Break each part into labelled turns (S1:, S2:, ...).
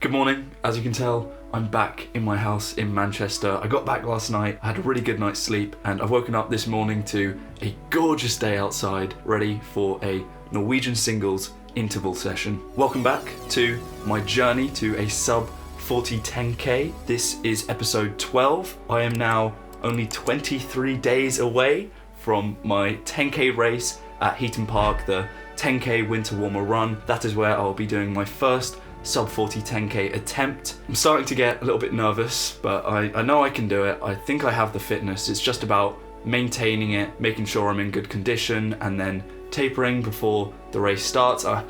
S1: Good morning. As you can tell, I'm back in my house in Manchester. I got back last night, I had a really good night's sleep, and I've woken up this morning to a gorgeous day outside, ready for a Norwegian Singles interval session. Welcome back to my journey to a Sub-40 10K. This is episode 12. I am now only 23 days away from my 10K race at Heaton Park, the 10K Winter Warmer Run. That is where I'll be doing my first Sub-40 10K attempt. I'm starting to get a little bit nervous, but I know I can do it. I think I have the fitness. It's just about maintaining it, making sure I'm in good condition, and then tapering before the race starts. I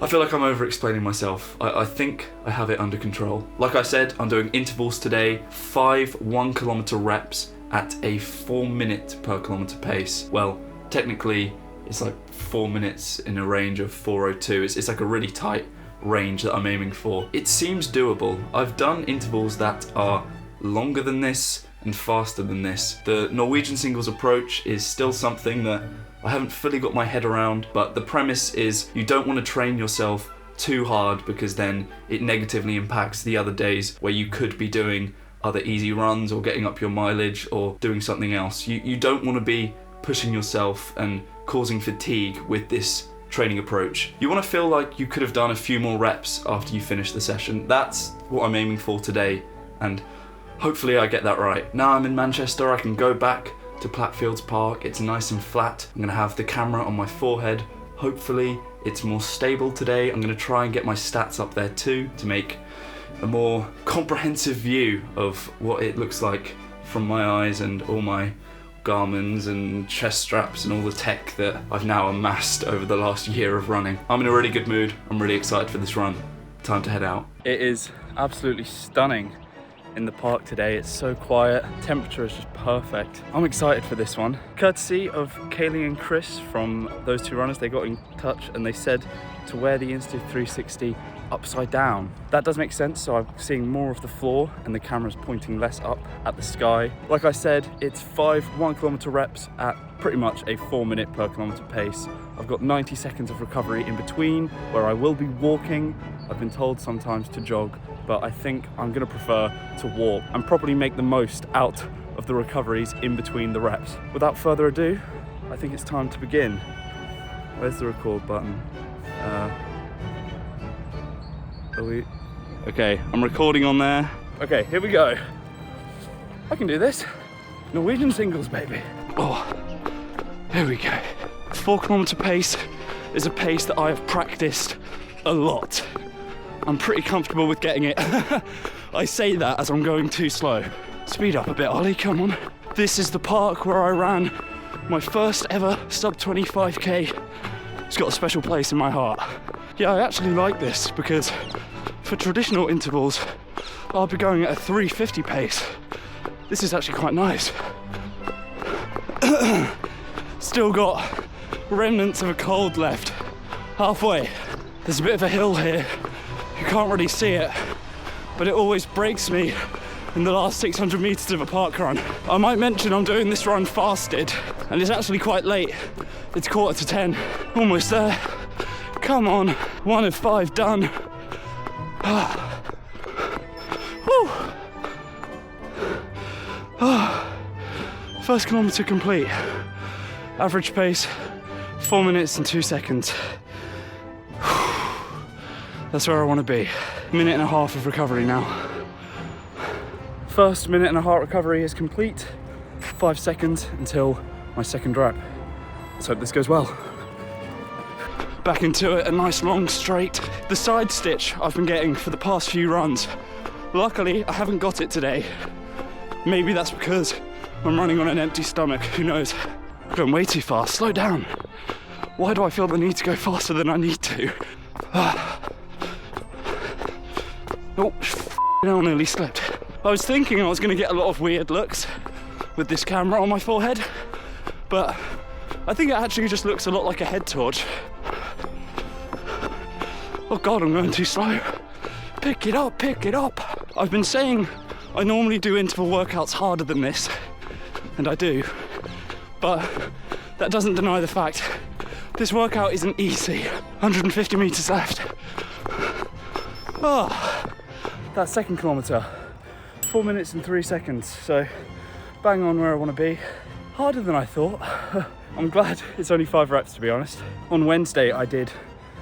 S1: feel like I'm over-explaining myself. I think I have it under control. Like I said, I'm doing intervals today, 5 1-kilometer reps at a 4 minute per kilometer pace. Well, technically, it's like 4 minutes in a range of 4:02. It's like a really tight range that I'm aiming for. It seems doable. I've done intervals that are longer than this and faster than this. The Norwegian Singles approach is still something that I haven't fully got my head around, but the premise is you don't want to train yourself too hard because then it negatively impacts the other days where you could be doing other easy runs or getting up your mileage or doing something else. You don't want to be pushing yourself and causing fatigue with this training approach. You want to feel like you could have done a few more reps after you finish the session. That's what I'm aiming for today, and hopefully I get that right. Now I'm in Manchester, I can go back to Platfields Park. It's nice and flat. I'm gonna have the camera on my forehead. Hopefully it's more stable today. I'm gonna try and get my stats up there too to make a more comprehensive view of what it looks like from my eyes and all my Garmins and chest straps and all the tech that I've now amassed over the last year of running. I'm in a really good mood. I'm really excited for this run. Time to head out. It is absolutely stunning in the park today. It's so quiet. Temperature is just perfect. I'm excited for this one. Courtesy of Kaylee and Chris from those two runners, they got in touch and they said to wear the Insta360 upside down. That does make sense, so I'm seeing more of the floor and the camera's pointing less up at the sky. Like I said, it's 5 1-kilometer reps at pretty much a 4 minute per kilometer pace. I've got 90 seconds of recovery in between where I will be walking. I've been told sometimes to jog, but I think I'm gonna prefer to walk and probably make the most out of the recoveries in between the reps. Without further ado, I think it's time to begin. Where's the record button? Okay, I'm recording on there. Okay, here we go. I can do this. Norwegian Singles, baby. Oh, here we go. 4-kilometer pace is a pace that I have practiced a lot. I'm pretty comfortable with getting it. I say that as I'm going too slow. Speed up a bit, Ollie, come on. This is the park where I ran my first ever sub-25K. It's got a special place in my heart. Yeah, I actually like this because for traditional intervals, I'll be going at a 3:50 pace. This is actually quite nice. Still got remnants of a cold left. Halfway. There's a bit of a hill here. You can't really see it, but it always breaks me in the last 600 meters of a park run. I might mention I'm doing this run fasted, and it's actually quite late. It's 9:45. Almost there. Come on, 1 of 5 done. First kilometer complete. Average pace, 4 minutes and 2 seconds. That's where I want to be. 1.5 minutes of recovery now. First 1.5 minute recovery is complete. 5 seconds until my second rep. Let's hope this goes well. Back into it, a nice long straight. The side stitch I've been getting for the past few runs. Luckily, I haven't got it today. Maybe that's because I'm running on an empty stomach, who knows. I'm going way too fast, slow down. Why do I feel the need to go faster than I need to? Oh, I nearly slipped. I was thinking I was gonna get a lot of weird looks with this camera on my forehead, but I think it actually just looks a lot like a head torch. Oh God, I'm going too slow. Pick it up, pick it up. I've been saying I normally do interval workouts harder than this, and I do, but that doesn't deny the fact this workout isn't easy. 150 meters left. Oh,
S2: that second kilometre, 4 minutes and 3 seconds. So bang on where I want to be. Harder than I thought. I'm glad it's only 5 reps, to be honest. On Wednesday, I did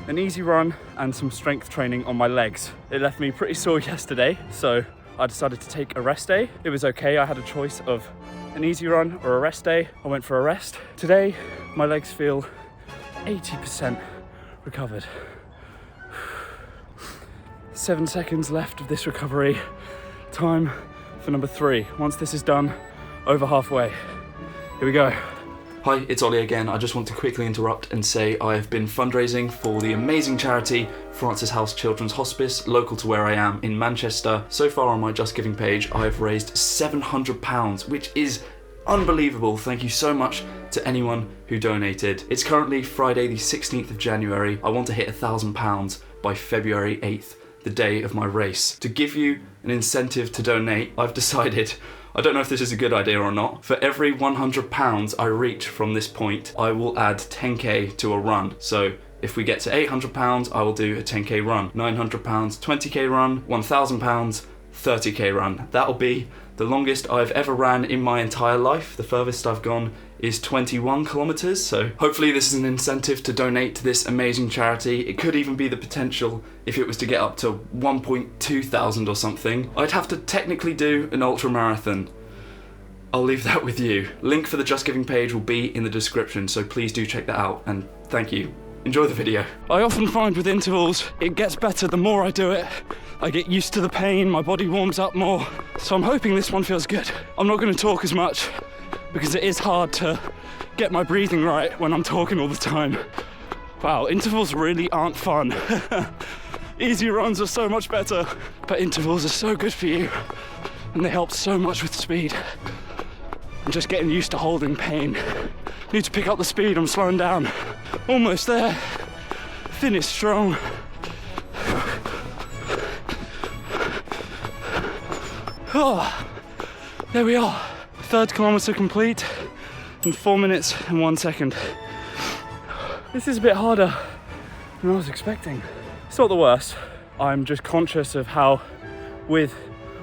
S2: an easy run and some strength training on my legs. It left me pretty sore yesterday, so I decided to take a rest day. It was okay, I had a choice of an easy run or a rest day. I went for a rest. Today, my legs feel 80% recovered. 7 seconds left of this recovery. Time for number 3. Once this is done, over halfway. Here we go.
S1: Hi, it's Ollie again. I just want to quickly interrupt and say I have been fundraising for the amazing charity Francis House Children's Hospice, local to where I am in Manchester. So far on my Just Giving page, I've raised £700, which is unbelievable. Thank you so much to anyone who donated. It's currently Friday the 16th of January. I want to hit £1,000 by February 8th, the day of my race. To give you an incentive to donate, I've decided, I don't know if this is a good idea or not, for every £100 I reach from this point, I will add 10k to a run. So if we get to £800, I will do a 10k run, £900, 20k run, £1,000, 30k run. That'll be the longest I've ever ran in my entire life. The furthest I've gone is 21 kilometers. So hopefully this is an incentive to donate to this amazing charity. It could even be the potential if it was to get up to 1.2 thousand or something. I'd have to technically do an ultra marathon. I'll leave that with you. Link for the Just Giving page will be in the description, so please do check that out, and thank you. Enjoy the video.
S2: I often find with intervals, it gets better the more I do it. I get used to the pain, my body warms up more. So I'm hoping this one feels good. I'm not going to talk as much because it is hard to get my breathing right when I'm talking all the time. Wow, intervals really aren't fun. Easy runs are so much better, but intervals are so good for you and they help so much with speed. I'm just getting used to holding pain. Need to pick up the speed, I'm slowing down. Almost there. Finish strong. Oh, there we are. 3rd kilometre complete in 4 minutes and 1 second. This is a bit harder than I was expecting. It's not the worst. I'm just conscious of how, with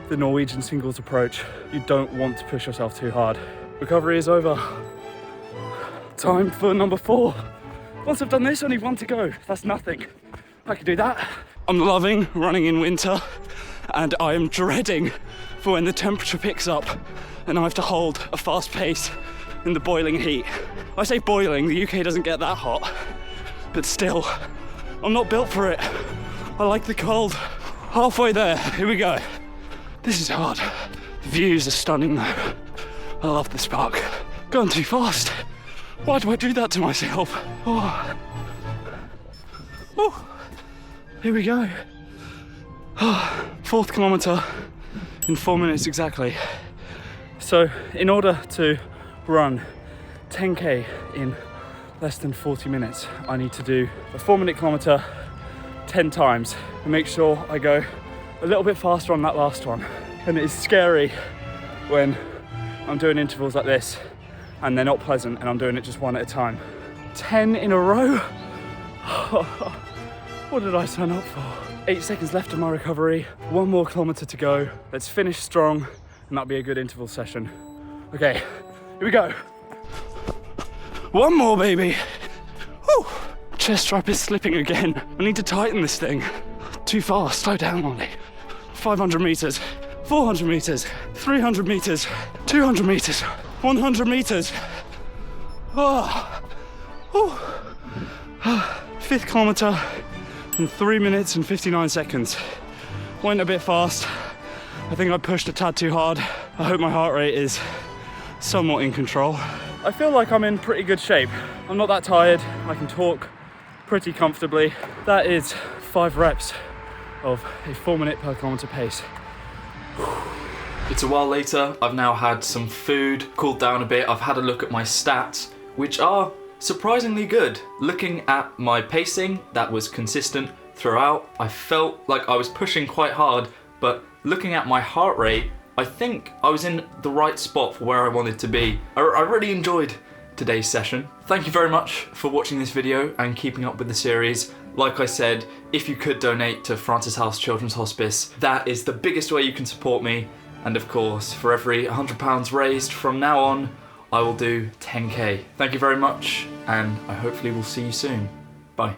S2: the Norwegian Singles approach, you don't want to push yourself too hard. Recovery is over. Time for number 4. Once I've done this, only 1 to go. That's nothing. I can do that. I'm loving running in winter, and I am dreading for when the temperature picks up and I have to hold a fast pace in the boiling heat. I say boiling, the UK doesn't get that hot, but still, I'm not built for it. I like the cold. Halfway there, here we go. This is hard. The views are stunning though. I love this park. Going too fast. Why do I do that to myself? Oh. Oh. Here we go. Oh. 4th kilometre in 4 minutes exactly. So in order to run 10k in less than 40 minutes, I need to do a 4-minute kilometre 10 times and make sure I go a little bit faster on that last one. And it is scary when I'm doing intervals like this and they're not pleasant and I'm doing it just 1 at a time. 10 in a row? What did I sign up for? 8 seconds left of my recovery, 1 more kilometre to go. Let's finish strong and that'll be a good interval session. Okay, here we go. 1 more, baby. Whew. Chest strap is slipping again. I need to tighten this thing. Too fast, slow down, Ollie. 500 metres, 400 metres, 300 metres, 200 metres, 100 metres. Oh. Oh. 5th kilometre in 3 minutes and 59 seconds. Went a bit fast. I think I pushed a tad too hard. I hope my heart rate is somewhat in control. I feel like I'm in pretty good shape. I'm not that tired. I can talk pretty comfortably. That is 5 reps of a 4 minute per kilometre pace.
S1: It's a while later. I've now had some food, cooled down a bit. I've had a look at my stats, which are surprisingly good. Looking at my pacing, that was consistent throughout. I felt like I was pushing quite hard, but looking at my heart rate, I think I was in the right spot for where I wanted to be. I really enjoyed today's session. Thank you very much for watching this video and keeping up with the series. Like I said, if you could donate to Francis House Children's Hospice, that is the biggest way you can support me. And of course, for every £100 raised from now on, I will do 10k. Thank you very much, and I hopefully will see you soon. Bye.